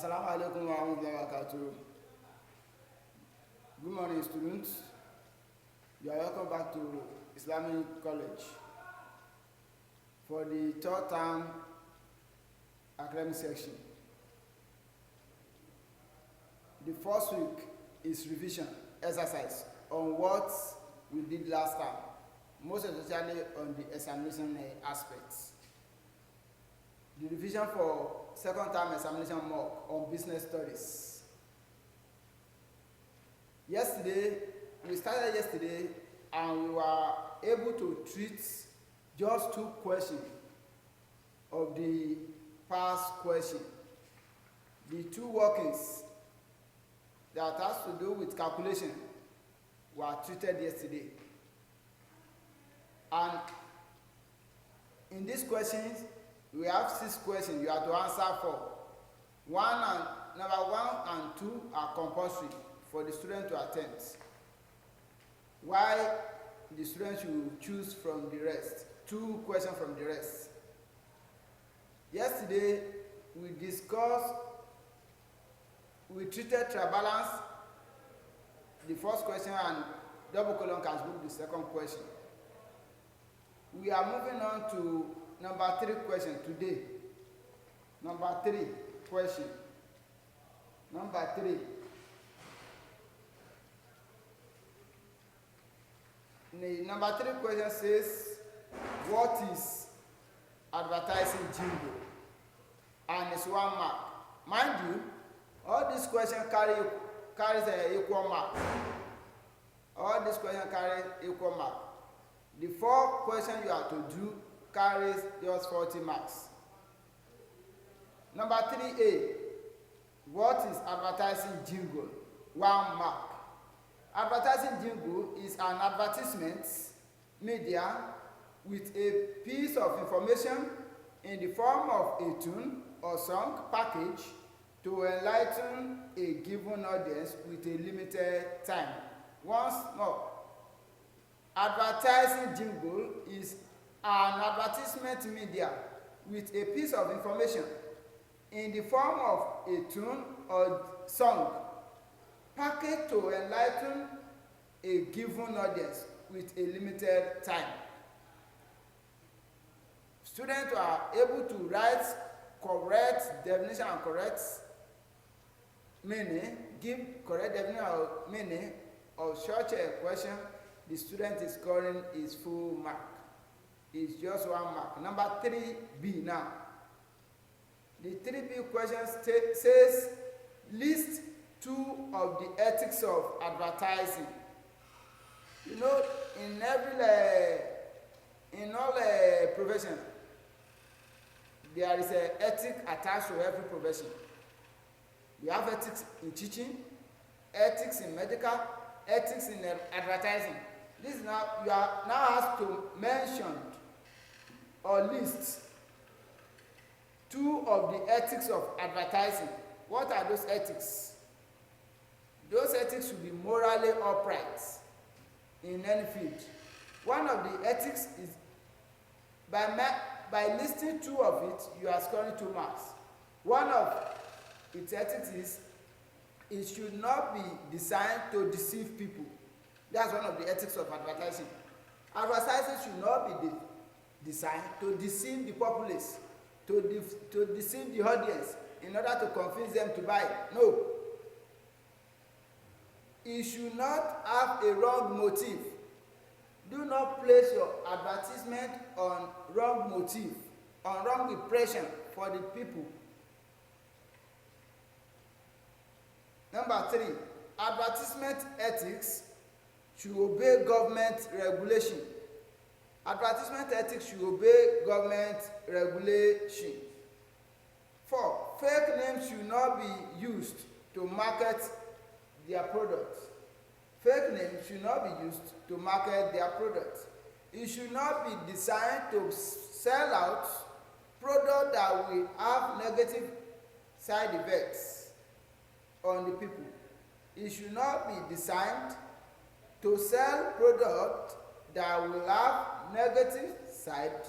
Assalamu alaikum wa rahmatullahi wa barakatuh. Good morning, students. You are welcome back to Islamic College for the third term academic section. The first week is revision exercise on what we did last time, most especially on the examination aspects. The revision for second term examination mock on business studies. We started yesterday and we were able to treat just 2 questions of the past question. The 2 workings that has to do with calculation were treated yesterday. And in these questions, we have 6 questions you have to answer for. Number 1 and 2 are compulsory for the student to attempt. Why the student should choose from the rest, 2 questions from the rest. Yesterday, we treated tribalance, the first question, and double colon can book the second question. We are moving on to number 3 question today. Number 3 question. Number 3. The number 3 question says, what is advertising jingle? And it's 1 mark. Mind you, all these questions carries an equal mark. All these questions carry equal mark. The 4 questions you have to do carries just 40 marks. Number 3A, what is advertising jingle? 1 mark. Advertising jingle is an advertisement media with a piece of information in the form of a tune or song package to enlighten a given audience with a limited time. Once more, advertising jingle is an advertisement media with a piece of information in the form of a tune or song packaged to enlighten a given audience with a limited time. Students are able to write correct definition and correct meaning, give correct definition or meaning of such a question. The student is scoring his full mark. It's just 1 mark. Number 3B now. The 3B question says, list 2 of the ethics of advertising. You know, in all profession, there is an ethic attached to every profession. We have ethics in teaching, ethics in medical, ethics in advertising. This is now, you are now asked to mention or list 2 of the ethics of advertising. What are those ethics? Those ethics should be morally upright in any field. One of the ethics is by listing 2 of it, you are scoring 2 marks. One of its ethics is it should not be designed to deceive people. That's one of the ethics of advertising. Advertising should not be designed to deceive the populace, to deceive the audience in order to convince them to buy. No. It should not have a wrong motive. Do not place your advertisement on wrong motive, on wrong impression for the people. Number 3, advertisement ethics should obey government regulation. Advertisement ethics should obey government regulation. 4, fake names should not be used to market their products. Fake names should not be used to market their products. It should not be designed to sell out products that will have negative side effects on the people. It should not be designed to sell products that will have negative side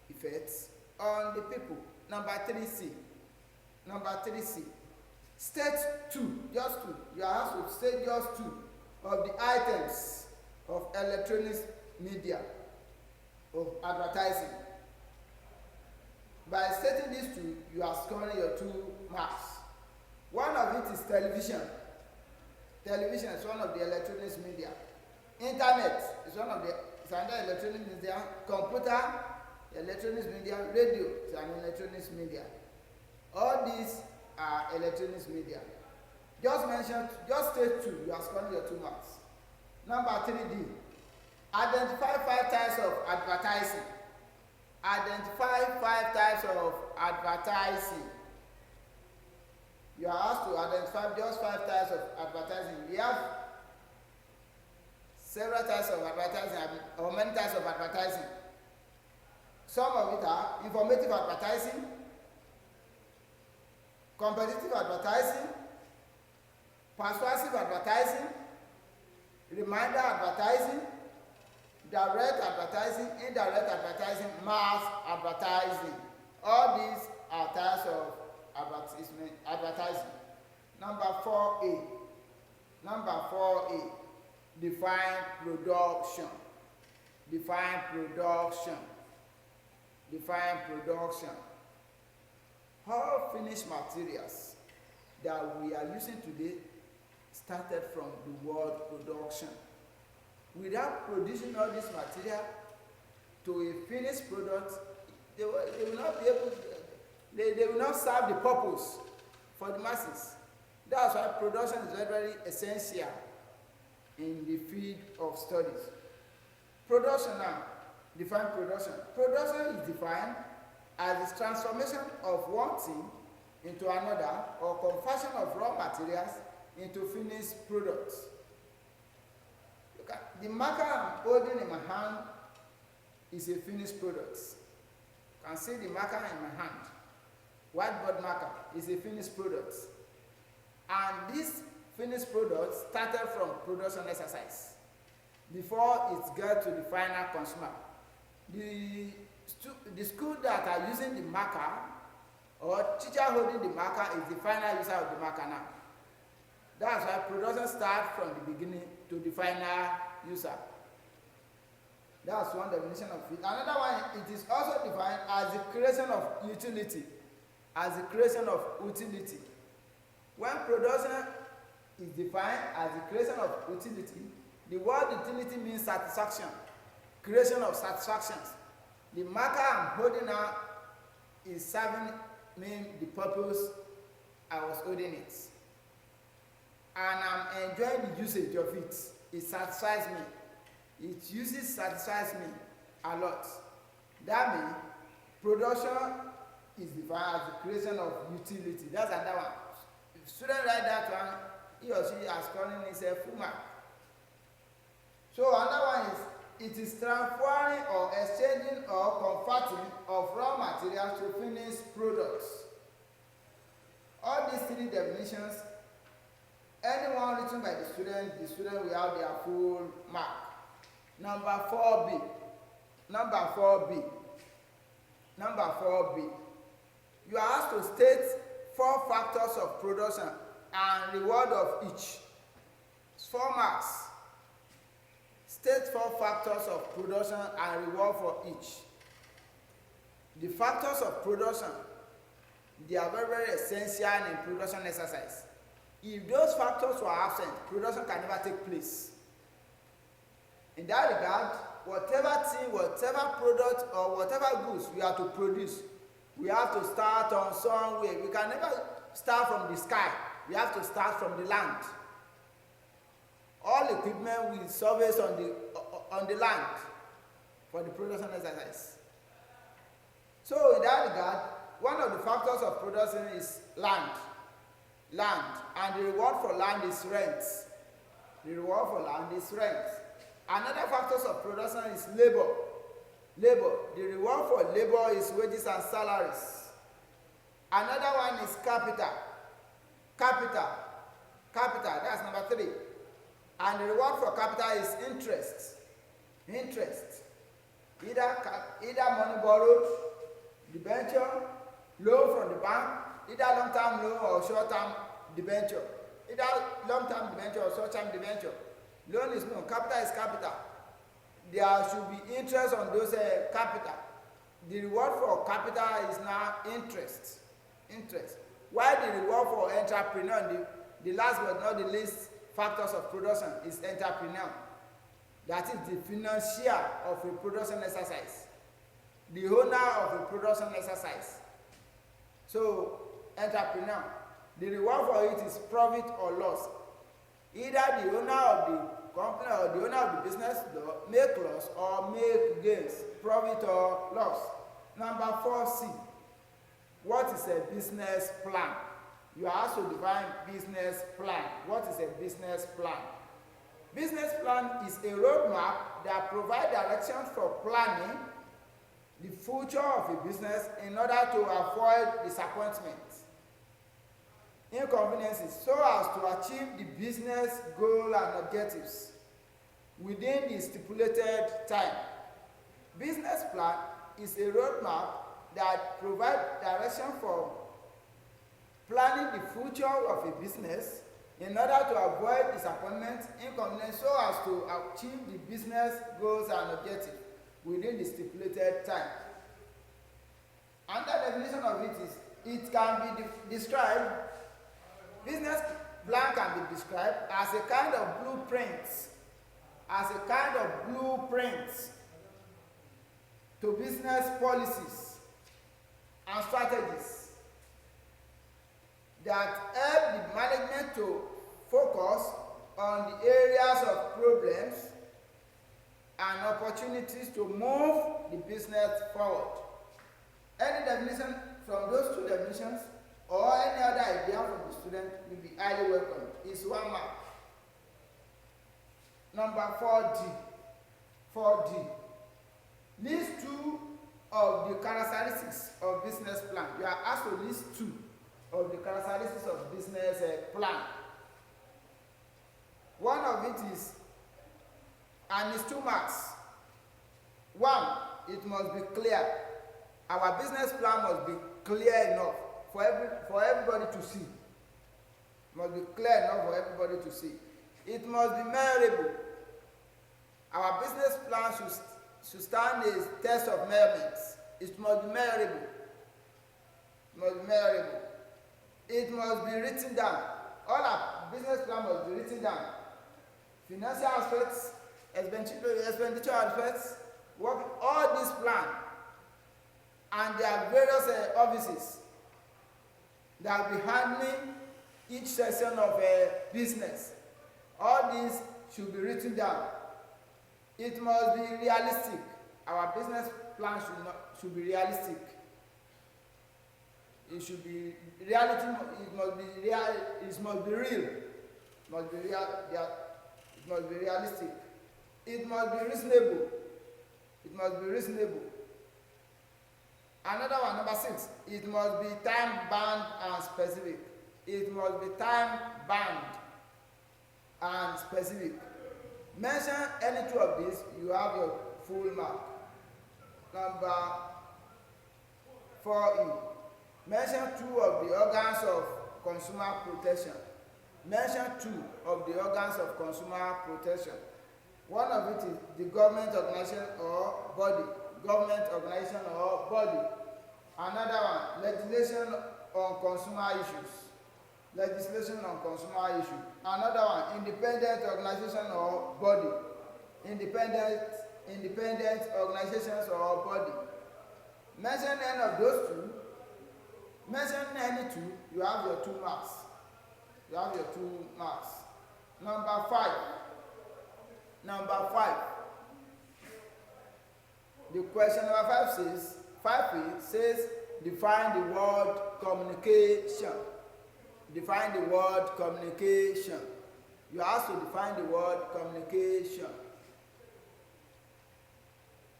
effects on the people. Number 3C. State two, just two. You are asked to state just two of the items of electronic media of advertising. By stating these two, you are scoring your 2 marks. One of it is television. Television is one of the electronic media. Internet is another electronic media. Computer, electronic media. Radio is an electronic media. All these are electronic media. Just state two, you are scoring your 2 marks. Number 3D. Identify 5 types of advertising. Identify 5 types of advertising. You are asked to identify just 5 types of advertising. We have several types of advertising, or many types of advertising. Some of it are informative advertising, competitive advertising, persuasive advertising, reminder advertising, direct advertising, indirect advertising, mass advertising. All these are types of advertising. Number 4A. Define production. Define production. Define production. All finished materials that we are using today started from the word production. Without producing all this material to a finished product, they will not be able. They will not serve the purpose for the masses. That's why production is very, very essential in the field of studies. Production now. Define production. Production is defined as the transformation of one thing into another, or conversion of raw materials into finished products. Look at the marker I'm holding in my hand is a finished product. You can see the marker in my hand. Whiteboard marker is a finished product. And this finished product started from production exercise before it got to the final consumer. The school that are using the marker, or teacher holding the marker, is the final user of the marker now. That's why production starts from the beginning to the final user. That's one definition of it. Another one, it is also defined as the creation of utility. As the creation of utility. When production is defined as the creation of utility, the word utility means satisfaction, creation of satisfactions. The marker I'm holding now is serving me the purpose I was holding it. And I'm enjoying the usage of it. It satisfies me. Its usage satisfies me a lot. That means production is defined as the creation of utility. That's another one. If student write that one, he or she is calling himself full mark. So another one is, it is transferring or exchanging or converting of raw materials to finished products. All these 3 definitions, anyone written by the student will have their full mark. Number 4B. You are asked to state 4 factors of production and reward of each. 4 marks. State 4 factors of production and reward for each. The factors of production, they are very, very essential in production exercise. If those factors were absent, production can never take place. In that regard, whatever thing, whatever product, or whatever goods we have to produce, we have to start on somewhere. We can never start from the sky. We have to start from the land. All equipment will surface on the land for the production exercise. So in that regard, one of the factors of production is land, and the reward for land is rent. Another factors of production is labor. The reward for labor is wages and salaries. Another one is capital. That's number 3. And the reward for capital is interest. Either money borrowed, debenture, loan from the bank, either long-term loan or short-term debenture, either long-term debenture or short-term debenture. Loan is loan, capital is capital. There should be interest on those capital. The reward for capital is now interest. While the reward for entrepreneur, the last but not the least factors of production is entrepreneur. That is the financier of a production exercise, the owner of a production exercise. So entrepreneur, the reward for it is profit or loss. Either the owner of the company or the owner of the business make loss or make gains, profit or loss. Number 4C, what is a business plan? You are asked to define business plan. What is a business plan? Business plan is a roadmap that provides direction for planning the future of a business in order to avoid disappointment, inconveniences, so as to achieve the business goal and objectives within the stipulated time. Business plan is a roadmap that provides direction for planning the future of a business in order to avoid disappointment, inconvenience, so as to achieve the business goals and objectives within the stipulated time. Another definition of it is, it can be described, business plan can be described as a kind of blueprint to business policies and strategies that help the management to focus on the areas of problems and opportunities to move the business forward. Any definition from those two definitions or any other idea from the student will be highly welcome. It's 1 mark. Number 4D. List 2 of the characteristics of business plan. You are asked to list 2 of the characteristics of business plan. One of it is, and it's 2 marks. 1, it must be clear. Our business plan must be clear enough for everybody to see. It must be clear enough for everybody to see. It must be measurable. Our business plan should stand a test of measurements. It must be measurable. It must be written down. All our business plan must be written down. Financial aspects, expenditure aspects, all these plans, and there are various offices that will be handling each section of a business. All these should be written down. It must be realistic. Our business plan should be realistic. It should be reality. It must be real. It must be real. It must be real. It must be realistic. It must be reasonable. It must be reasonable. Another one, number 6. It must be time bound and specific. It must be time bound and specific. Mention any 2 of these, you have your full mark. Number 4E. Mention 2 of the organs of consumer protection. Mention 2 of the organs of consumer protection. One of it is the government organization or body. Another one, legislation on consumer issues. Another one, independent organization or body. Independent organizations or body. Mention any of those 2. Mention any 2, you have your 2 marks. Number 5. The question number 5 says, define the word communication. Define the word communication. You have to define the word communication.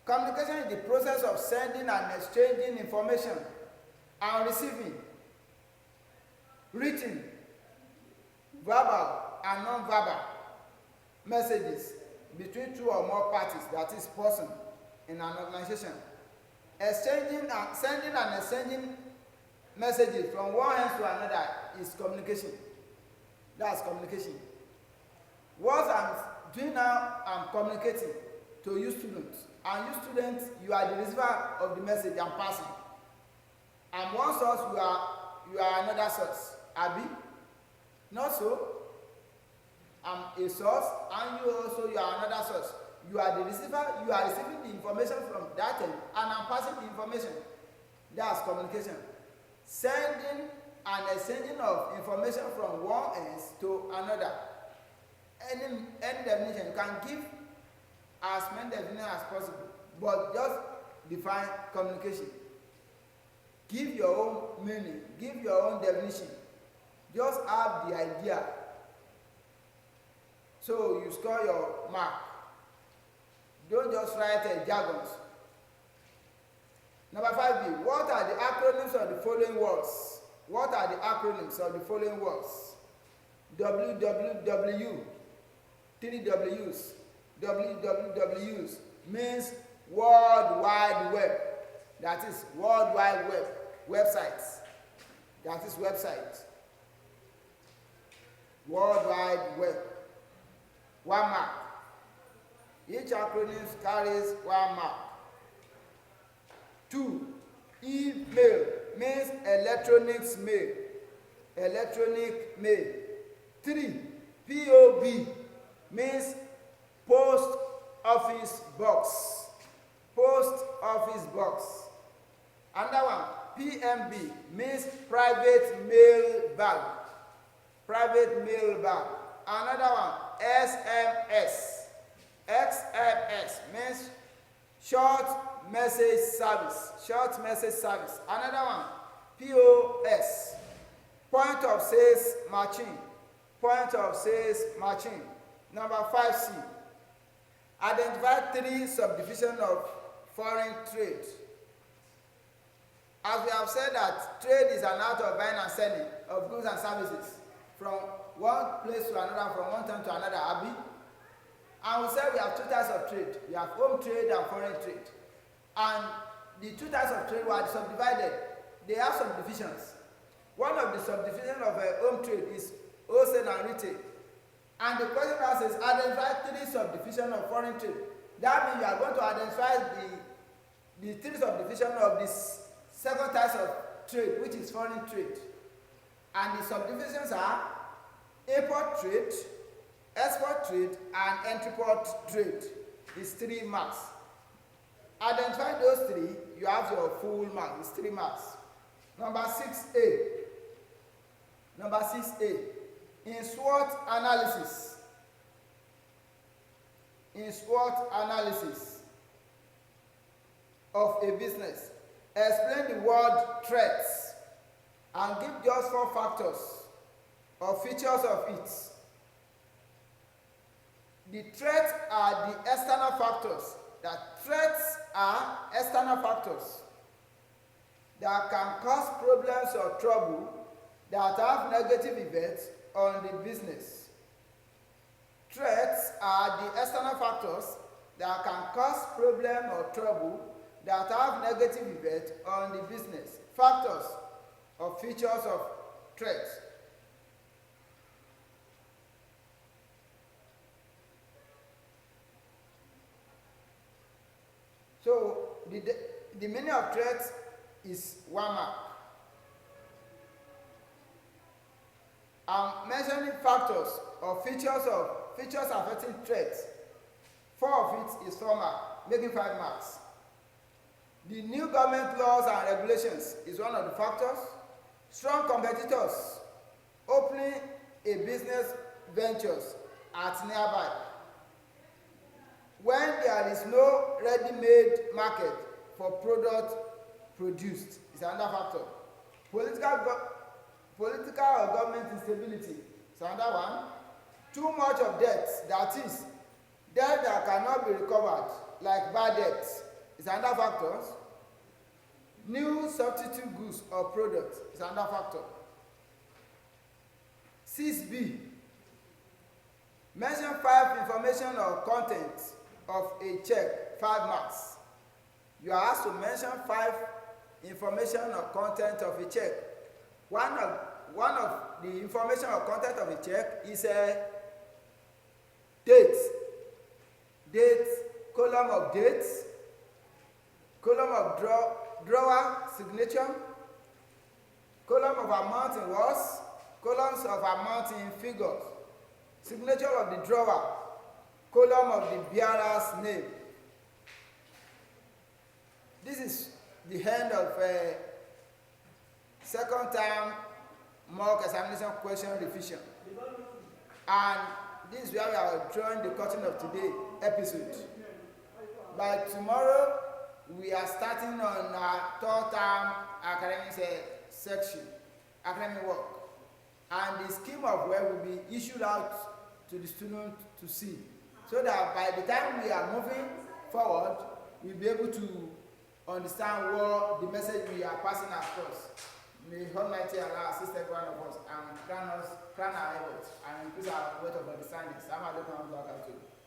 Communication is the process of sending and exchanging information and receiving written, verbal, and non-verbal messages between 2 or more parties, that is, person in an organization. Sending and exchanging messages from one end to another is communication. That's communication. What I'm doing now, I'm communicating to you students. And you students, you are the receiver of the message I'm passing. I'm one source, you are another source. Abi? Not so. I'm a source, and you are another source. You are the receiver, you are receiving the information from that end, and I'm passing the information. That's communication. Sending and exchanging of information from one end to another. Any definition, you can give as many definitions as possible, but just define communication. Give your own meaning, give your own definition. Just have the idea. So you score your mark. Don't just write jargons. Number 5B, what are the acronyms of the following words? What are the acronyms of the following words? WWW, 3 W's. WWWs means World Wide Web. That is World Wide Web. Websites. That is website. World Wide Web. 1 mark. Each acronym carries 1 mark. 2. Email means electronics mail. Electronic mail. 3. POB means post office box. Post office box. Another one, PMB means private mail bag. Private mail bag. Another one, SMS. XMS means short message service. Short message service. Another one, POS. Point of sales machine. Point of sales machine. Number 5C. Identify 3 subdivisions of foreign trade. As we have said that trade is an art of buying and selling of goods and services from one place to another, from one time to another, Abi. And we said we have 2 types of trade. We have home trade and foreign trade. And the 2 types of trade were subdivided. They have subdivisions. One of the subdivisions of home trade is wholesale and retail. And the question now says identify 3 subdivisions of foreign trade. That means you are going to identify the 3 subdivisions of this second type of trade, which is foreign trade. And the subdivisions are import trade, export trade, and entry-port trade. It's 3 marks. Identify those 3, you have your full mark. It's 3 marks. Number 6A. Number 6A. In SWOT analysis. In SWOT analysis of a business, explain the word threats and give just 4 factors or features of it. The threats are the external factors. That threats are external factors that can cause problems or trouble that have negative effects on the business. Threats are the external factors that can cause problem or trouble that have negative effect on the business. Factors or features of threats. So the meaning of threats is 1 mark. I'm mentioning factors or features affecting threats. 4 of it is 4 marks, making 5 marks. The new government laws and regulations is one of the factors. Strong competitors opening a business ventures at nearby. When there is no ready-made market for product produced is another factor. Political or government instability is another one. Too much of debt, that is, debt that cannot be recovered, like bad debt, is another factor. New substitute goods or products is another factor. 6B. Mention 5 information or content of a check, 5 marks. You are asked to mention 5 information or content of a check. One one of the information or content of a check is a date, column of dates, column of drawer signature, column of amount in words, columns of amount in figures, signature of the drawer, column of the bearer's name. This is the end of second term mock examination question revision, and this is where we are drawing the curtain of today's episode. By tomorrow we are starting on our third term academic section, academic work, and the scheme of work will be issued out to the student to see, so that by the time we are moving forward, we'll be able to understand what the message we are passing across. May Almighty Allah assist every one of us and grant our efforts and increase our weight of understanding. Assalamu alaikum wa rahmatullahi wa barakatuh.